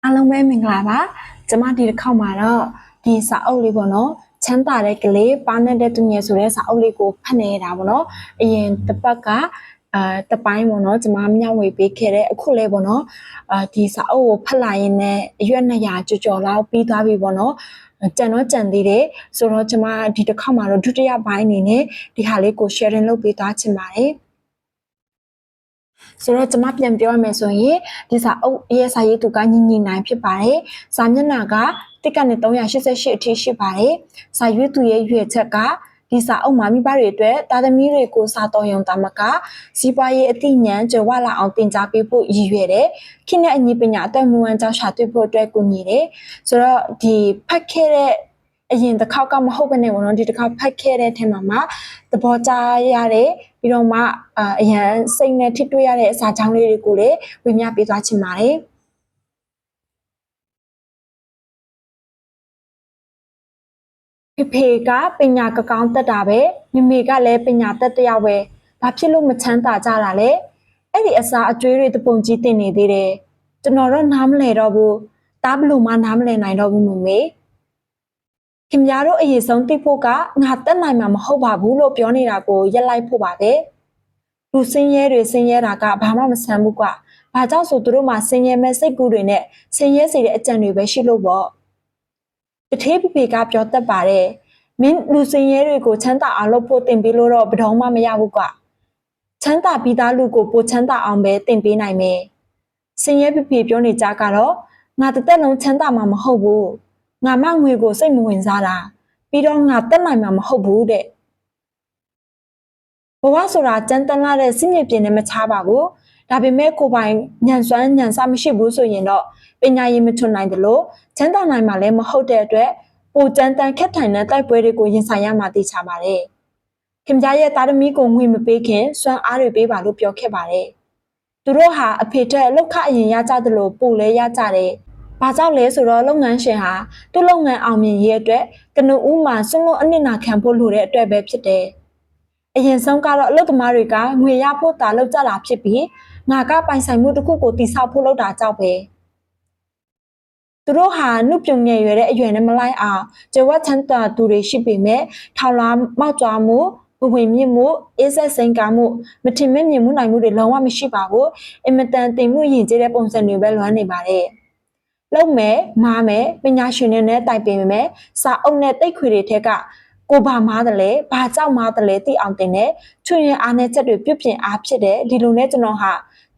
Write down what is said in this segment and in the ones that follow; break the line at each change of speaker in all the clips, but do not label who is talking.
အားလုံးပဲမင်္ဂလာပါကျမဒီတစ်ခေါက်မှာတော့ဒီစာအုပ်လေးပေါ့နော်ချမ်းသာတဲ့ကလေးပါနေတဲ့သူငယ်ဆိုတဲ့စာအုပ်လေးကိုဖတ်နေတာပေါ့နော်အရင်တစ်ပတ်ကတပိုင်းပေါ့နော်ကျမမျှဝေပေးခဲ့တဲ့အခုလေးပေါ့နော်ဒီစာအုပ်ကိုဖတ်လာရင်လည်းအရွက်200ကျော်လောက်ပြီးသွားပြီပေါ့နော်ကြံတော့ကြံသေးတယ်ဆိုတော့ကျမဒီတစ်ခေါက်မှာတော့ဒုတိယပိုင်းအနေနဲ့ဒီဟာလေးကို sharing လုပ်ပေးသွားချင်ပါတယ်ဆိုတော့ကျမပြန်ပြောရမယ်ဆိုရင်ဒီစာအုပ်ရဲ့စာရေးသူကညီညီနိုင်ဖြစ်ပါတယ်။စာမျက်နှာကတစ်ကနေ388အထိရှိပါတယ်။စာရွေးသူရဲ့ရွေးချက်ကဒီစာအုပ်မှာမိဘတွေအတွက်တာသမီတွေကိုစာတော်ရုံတာမကစီးပွားရေးအသိဉာဏ်ကြွယ်ဝလာအောင်သင်ကြားပေးဖို့ရည်ရွယ်တယ်။ခေတ်နဲ့အညီပညာအသက်မွေးဝမ်းကြောင်းရှာတွေ့ဖို့အတွက်ကူညီတယ်။ဆိုတော့ဒီဖတ်ခဲ့တဲ့အရင်တစ်ခေါက်ကမဟုတ်ဘဲနဲ့ပေါ့နော်ဒီတစ်ခေါက်ဖတ်ခဲ့တဲ့ထဲမှာသဘောကျရတဲ့ပြီးတော့မှအရန်စိတ်နဲ့ထိတွေ့ရတဲ့အစာချောင်းလေးတွေကိုလည်းဝေမျှပေးသွားချင်ပါတယ်ဖေကပညာကကောင်းတတ်တာပဲမေကလည်းပညာတတ်တရားပဲဘာဖြစ်လို့မချမ်းသာကြတာလဲအဲ့ဒီအစာအကျွေးတွေတပုံကြီးတင်နေသေးတယ်ကျွန်တော်တော့နားမလဲတော့ဘူးတားဘလို့မှနားမလဲနိုင်တော့ဘူးမေခင်ဗျားတို့အရေးဆုံးသိဖို့ကငါတက်နိုင်မှာမဟုတ်ပါဘူးလို့ပြောနေတာကိုရက်လိုက်ဖို့ပါပဲလူစင်းရဲတွေစင်းရဲတာကဘာမှမဆန်းဘူးကွာဘာကြောင့်ဆိုသူတို့မှာစင်းရဲမဲ့စိတ်ကူးတွေနဲ့စင်းရဲစေတဲ့အကြံတွေပဲရှိလို့ပေါ့တထေးဖေကပြောတတ်ပါတယ်မင်းလူစင်းရဲတွေကိုချမ်းသာအောင်လုပ်ဖို့တင်ပေးလို့တော့ဘယ်တော့မှမရဘူးကွာချမ်းသာပြီးသားလူကိုပိုချမ်းသာအောင်ပဲတင်ပေးနိုင်မယ်စင်းရဲဖေပြောနေကြကတော့ငါတစ်သက်လုံးချမ်းသာမှာမဟုတ်ဘူးငါမငွေကိုစိတ်မဝင်စားတာပြီးတော့ငါတက်နိုင်မှာမဟုတ်ဘူးတဲ့ဘဝဆိုတာကြမ်းတမ်းလာတဲ့စစ်မြေပြင်နဲ့မချပါဘူးဒါပေမဲ့ကိုပိုင်ညံစွမ်းညံစမရှိဘူးဆိုရင်တော့ပညာရေးမချွန်နိုင်တယ်လို့ချမ်းသာနိုင်မှာလည်းမဟုတ်တဲ့အတွက်ပိုကြမ်းတမ်းခက်ထိုင်တဲ့တိုက်ပွဲတွေကိုရင်ဆိုင်ရမှာသိချပါတယ်ခင်ဗျားရဲ့သားသမီးကိုငွေမပေးခင်စွမ်းအားတွေပေးပါလို့ပြောခဲ့ပါတယ်သူတို့ဟာအဖေတက်လောက်ခအရင်ရကြတယ်လို့ပိုလဲရကြတယ်ဘာကြောင့်လဲဆိုတော့လုပ်ငန်းရှင်ဟာသူ့လုပ်ငန်းအောင်မြင်ရေးအတွက်ကနဦးမှာစွန့်လွတ်အနစ်နာခံဖို့လိုတဲ့အတွက်ပဲဖြစ်တယ်အရင်ဆုံးကတော့အလုပ်သမားတွေကငွေရဖို့တာလောက်ကြတာဖြစ်ပြီးငါကပိုင်ဆိုင်မှုတစ်ခုကိုတိဆောက်ဖို့လုပ်တာကြောက်ပဲသူတို့ဟာနှုတ်ပြုံငယ်ရွယ်တဲ့အရွယ်နဲ့မလိုက်အောင်ကြွယ်ဝချမ်းသာသူတွေရှိပေမဲ့ထောင်လာမောက်ကြွားမှုဘဝင်မြင့်မှုအေးဆက်စိန်ကမှုမထင်မဲ့မြင်မှုနိုင်မှုတွေလုံးဝမရှိပါဘူးအင်မတန်တင်မှုယဉ်ကျေးတဲ့ပုံစံတွေပဲလွမ်းနေပါတယ်လုံးမယ်မားမယ်ပညာရှင်တွေနဲ့တိုင်ပင်မယ်စာအုပ်နဲ့တိတ်ခွေတွေထက်ကကိုဘာမားတယ်လဲဘာကြောက်မားတယ်လဲသိအောင်တင်တယ်ချွေရင်အားနဲ့ချက်တွေပြုတ်ပြင်အားဖြစ်တယ်ဒီလိုနဲ့ကျွန်တော်ဟာ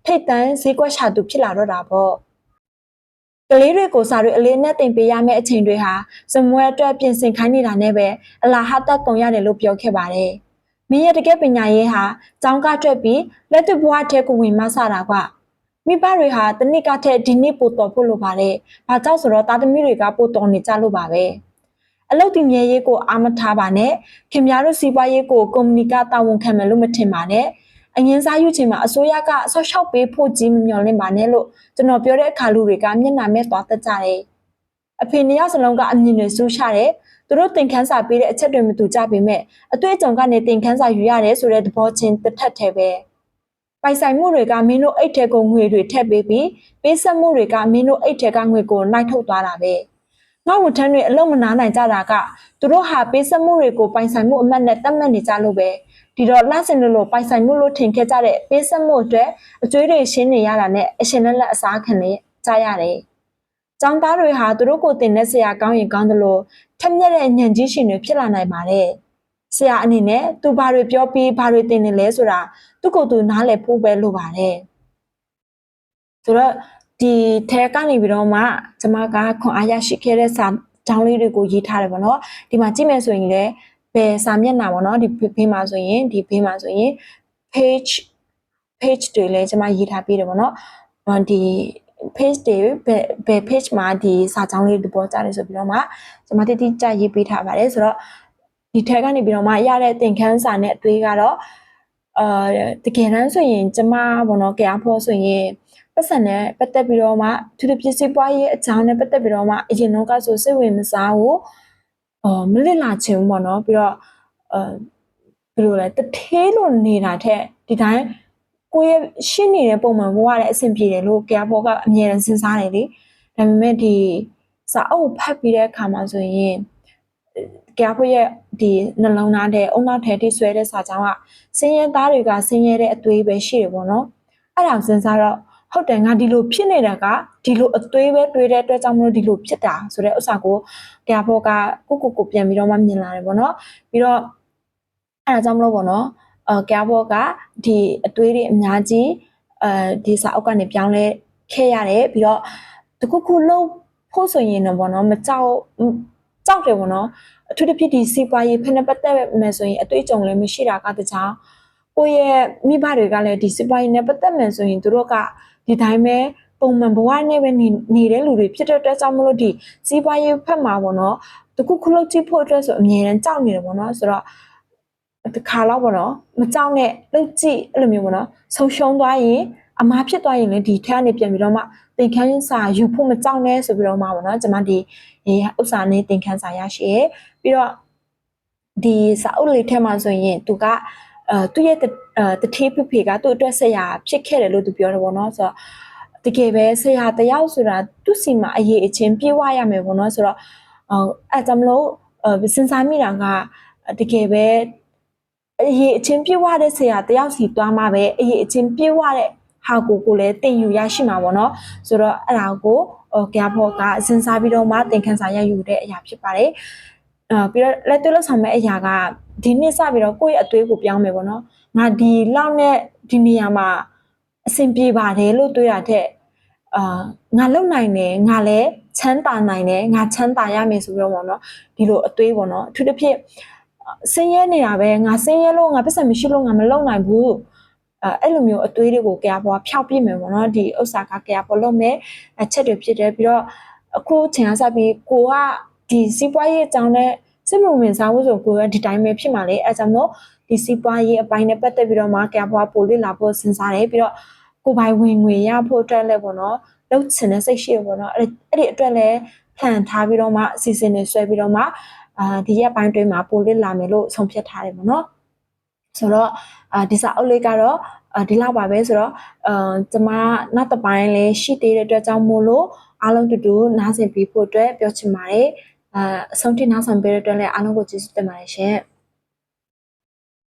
ထိတ်တန်းဈေးကွက်ရှာသူဖြစ်လာတော့တာပေါ့ကလေးတွေကိုစာတွေအလေးနဲ့တင်ပေးရမယ့်အချိန်တွေဟာစမွဲအတွက်ပြင်ဆင်ခိုင်းနေတာနဲ့ပဲအလားဟာတက်ကုန်ရတယ်လို့ပြောခဲ့ပါတယ်မင်းရဲ့တကယ်ပညာရေးဟာကျောင်းကထွက်ပြီးလက်တွေ့ဘဝထဲကိုဝင်မဆတာကမိဘတွေဟာတနစ်ကထက်ဒီနေ့ပိုတော်ဖို့လိုပါတယ်။ဘာကြောင့်ဆိုတော့သားသမီးတွေကပိုတော်နေကြလို့ပါပဲ။အလုပ်တင်မြဲရေးကိုအာမထားပါနဲ့။ခင်ဗျားတို့စီးပွားရေးကိုကုမ္ပဏီကတာဝန်ခံမယ်လို့မထင်ပါနဲ့။အငင်းစားယူချိန်မှာအစိုးရကဆော့ရှောက်ပေးဖို့ကြီးမမျှော်လင့်ပါနဲ့လို့ကျွန်တော်ပြောတဲ့အခါလူတွေကမျက်နှာမဲ့သွားတတ်ကြတယ်။အဖေနှစ်ယောက်စလုံးကအမြင်တွေစူးရှာတယ်။သူတို့သင်ခန်းစာပေးတဲ့အချက်တွေမတူကြပေမဲ့အတွေ့အကြုံကနေသင်ခန်းစာယူရတယ်ဆိုတဲ့သဘောချင်းတစ်ထက်တည်းပဲ။ပိုင်ဆိုင်မှုတွေကမင်းတို့အိတ်ထဲကိုငွေတွေထည့်ပေးပြီးပေးဆက်မှုတွေကမင်းတို့အိတ်ထဲကငွေကိုနိုင်ထုတ်သွားတာပဲငါ့ဝန်ထမ်းတွေအလုံးမနာနိုင်ကြတာကသူတို့ဟာပေးဆက်မှုတွေကိုပိုင်ဆိုင်မှုအမှတ်နဲ့တတ်မှတ်နေကြလို့ပဲဒီတော့လှဆင်လို့ပိုင်ဆိုင်မှုလို့ထင်ခဲ့ကြတဲ့ပေးဆက်မှုအတွက်အကျွေးတွေရှင်းနေရတာနဲ့အရှင်လက်အစားခံနေကြရတယ်ကျောင်းသားတွေဟာသူတို့ကိုတင်တဲ့ဆရာကောင်းရင်ကောင်းတယ်လို့ထက်မြက်တဲ့ညံကြီးရှင်တွေဖြစ်လာနိုင်ပါတယ်ဆရာအနေနဲ့သူဘာတွေပြောပြီးဘာတွေတင်နေလဲဆိုတာသူ့ကိုယ်သူနားလည်ဖို့ပဲလိုပါတယ်ဆိုတော့ဒီထဲကနေပြီးတော့မှကျွန်မကခွန်အားရရှိခဲ့တဲ့စာကြောင်းလေးတွေကိုရေးထားတယ်ပေါ့နော်ဒီမှာကြည့်မယ်ဆိုရင်လည်းဘယ်စာမျက်နှာပေါ့နော်ဒီဘေးမှာဆိုရင်ဒီဘေးမှာဆိုရင် page တွေလည်းကျွန်မရေးထားပြီးတယ်ပေါ့နော်ဒီ page တွေဘယ် page မှာဒီစာကြောင်းလေးသဘောကျတယ်ဆိုပြီးတော့မှကျွန်မတိတိကျရေးပေးထားပါတယ်ဆိုတော့ဒီထဲကနေပြီးတော့မှရတဲ့သင်ခန်းစာနဲ့အတွေးကတော့တကယ်တမ်းဆိုရင်ကျမဘောနော်ကြားဖို့ဆိုရင်ပတ်စံနဲ့ပတ်သက်ပြီးတော့မှသူတို့ပစ္စည်းပွားရေးအကြောင်းနဲ့ပတ်သက်ပြီးတော့မှအရင်တော့ကဆိုစိတ်ဝင်မစားဘူးမလစ်လာချင်ဘူးပေါ့နော်ပြီးတော့ဘယ်လိုလဲတထေးလို့နေတာထက်ဒီတိုင်းကိုရဲ့ရှင်းနေတဲ့ပုံမှန်ဘဝနဲ့အဆင်ပြေတယ်လို့ကြားဖို့ကအမြဲတမ်းစဉ်းစားတယ်လေ ဒါပေမဲ့ဒီစာအုပ်ဖတ်ပြီးတဲ့အခါမှာဆိုရင်ကြဖို့ရဲ့ဒီနှလုံးသားထဲအုံနောက်ထဲထိဆွဲတဲ့စာကြောင်းကဆင်းရဲသားတွေကဆင်းရဲတဲ့အသွေးပဲရှိတယ်ပေါ့နော်အဲ့ဒါစဉ်းစားတော့ဟုတ်တယ်ငါဒီလိုဖြစ်နေတာကဒီလိုအသွေးပဲတွေးတဲ့အတွက်ကြောင့်မလို့ဒီလိုဖြစ်တာဆိုတဲ့ဥစ္စာကိုကြဖို့ကကိုပြန်ပြီးတော့မှမြင်လာတယ်ပေါ့နော်ပြီးတော့အဲ့ဒါကြောင့်မလို့ပေါ့နော်ကြဖို့ကဒီအသွေးတွေအများကြီးဒီစာအုပ်ကနေပြောင်းလဲခဲ့ရတယ်ပြီးတော့တခုလုံးဖို့ဆိုရင်တော့ပေါ့နော်မကြောက်တယ်ပေါ့နော်အထူးသဖြင့်ဒီစီပွားရေးဖက်နဲ့ပတ်သက်မယ်ဆိုရင်အတွေ့အကြုံလည်းမရှိတာကတခြားကိုယ့်ရဲ့မိဘတွေကလည်းဒီစီပွားရေးနဲ့ပတ်သက်မယ်ဆိုရင်သူတို့ကဒီတိုင်းပဲပုံမှန်ဘဝနဲ့ပဲနေတဲ့လူတွေဖြစ်တဲ့အတွက်ကြောင့်မလို့ဒီစီပွားရေးဖက်မှာပေါ့နော်တခုလုံးကြည့်ဖို့အတွက်ဆိုအမြဲတမ်းကြောက်နေတယ်ပေါ့နော်ဆိုတော့တခါတော့ပေါ့နော်မကြောက်နဲ့လှုပ်ကြည့်အဲ့လိုမျိုးပေါ့နော်ဆုံရှုံသွားရင်အမားဖြစ်သွားရင်လည်းဒီထက်ကနေပြန်ပြီးတော့မှသင်ခန်းစာယူဖို့မကြောက်နဲ့ဆိုပြီးတော့မှပေါ့နော်ကျွန်မဒီဥစ္စာနဲ့သင်ခန်းစာရရှိရပြီးတော့ဒီစာအုပ်လေးထဲမှာဆိုရင်သူကသူ့ရဲ့တထေးဖေကသူ့အတွက်ဆရာဖြစ်ခဲ့တယ်လို့သူပြောတယ်ပေါ့နော်ဆိုတော့တကယ်ပဲဆရာတယောက်ဆိုတာသူ့စီမှာအရေးအချင်းပြေဝရမယ်ပေါ့နော်ဆိုတော့အဲ့ဒါမလို့စဉ်းစားမိတာကတကယ်ပဲအရေးအချင်းပြေဝတဲ့ဆရာတယောက်စီသွားမှာပဲအရေးအချင်းပြေဝတဲ့ဟာကိုလည်းတင်ယူရရှိမှာပေါ့နော်ဆိုတော့အဲ့ဒါကိုကြဖို့ကစဉ်းစားပြီးတော့မှသင်ခန်းစာရယူတဲ့အရာဖြစ်ပါတယ်ပြီးတော့လက်တွေ့လောက်ဆောင်မဲ့အရာကဒီနှစ်စပြီးတော့ကိုယ့်ရဲ့အသွေးကိုပြောင်းမယ်ပေါ့နော်ငါဒီလောက်နဲ့ဒီနေရာမှာအဆင်ပြေပါတယ်လို့တွေးတာတဲ့ငါလုံနိုင်တယ်ငါလည်းချမ်းသာနိုင်တယ်ငါချမ်းသာရမယ်ဆိုပြီးတော့ပေါ့နော်ဒီလိုအသွေးပေါ့နော်အထူးသဖြင့်ဆင်းရဲနေတာပဲငါဆင်းရဲလို့ငါပတ်စံမရှိလို့ငါမလုံနိုင်ဘူးအဲ့လိုမျိုးအသွေးတွေကိုကြပွားဖျောက်ပြစ်မယ်ပေါ့နော်ဒီဥစ္စာကကြပွားလုံးမဲ့အချက်တွေဖြစ်တယ်ပြီးတော့အခုချိန်ကစပြီးကိုကဒီစီးပွားရေးအကြောင်းနဲ့စစ်မှုဝင်စားဖို့ဆိုကိုကဒီတိုင်းပဲဖြစ်မှာလေအဲကြောင့်မို့ဒီစီးပွားရေးအပိုင်းနဲ့ပတ်သက်ပြီးတော့မှကြပွားပို့လေ့လာဖို့စဉ်းစားတယ်ပြီးတော့ကိုပိုင်ဝင်ငွေရဖို့အတွက်လည်းပေါ့နော်လှုပ်ချင်တဲ့စိတ်ရှိရပေါ့နော်အဲ့ဒီအတွက်လည်းဖြန့်ထားပြီးတော့မှအစီအစဉ်တွေဆွဲပြီးတော့မှဒီရက်ပိုင်းတွင်းမှာပို့လေ့လာမယ်လို့ဆုံးဖြတ်ထားတယ်ပေါ့နော်ဆိုတော့ဒီစာအုပ်လေးကတော့ဒီလောက်ပါပဲဆိုတော့ကျမနောက်တစ်ပိုင်းလေးရှိသေးတဲ့အတွက်ကြောင့်မို့လို့အားလုံးတူနားဆင်ပြီးဖို့အတွက်ပြောချင်ပါတယ်အဆုံးထိနားဆင်ပေးတဲ့အတွက်လည်းအားလုံးကိုကျေးဇူးတင်ပါတယ်ရှင်